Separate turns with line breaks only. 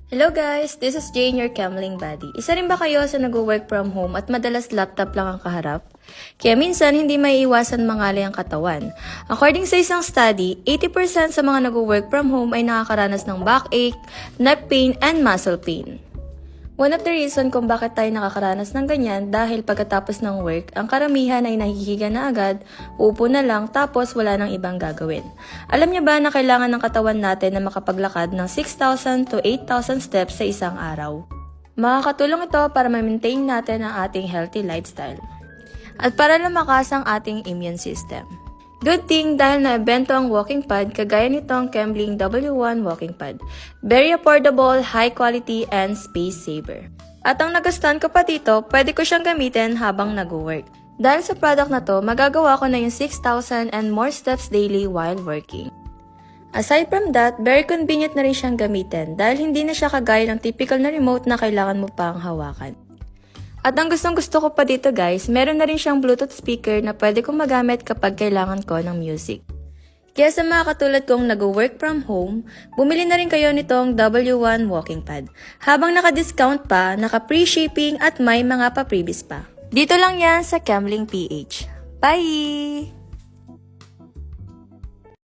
Hello guys! This is Jane, your Camling Buddy. Isa rin ba kayo sa nag-work from home at madalas laptop lang ang kaharap? Kaya minsan hindi may iwasan mangalay ang katawan. According sa isang study, 80% sa mga nag-work from home ay nakakaranas ng backache, neck pain, and muscle pain. One of the reason kung bakit tayo nakakaranas ng ganyan dahil pagkatapos ng work, ang karamihan ay nahihiga na agad, uupo na lang tapos wala nang ibang gagawin. Alam niyo ba na kailangan ng katawan natin na makapaglakad ng 6,000 to 8,000 steps sa isang araw? Makakatulong ito para ma-maintain natin ang ating healthy lifestyle at para lumakas ang ating immune system. Good thing dahil na-ebento ang walking pad kagaya nitong Camling W1 walking pad. Very affordable, high quality, and space saver. At ang nagastan ko pa dito, pwede ko siyang gamitin habang nag-work. Dahil sa product na to, magagawa ko na yung 6,000 and more steps daily while working. Aside from that, very convenient na rin siyang gamitin dahil hindi na siya kagaya ng typical na remote na kailangan mo pang hawakan. At ang gustong-gusto ko pa dito guys, meron na rin siyang Bluetooth speaker na pwede kong magamit kapag kailangan ko ng music. Kaya sa mga katulad kong nag-work from home, bumili na rin kayo nitong W1 walking pad. Habang naka-discount pa, naka-free shipping at may mga pa-freebies pa. Dito lang yan sa Camling PH. Bye!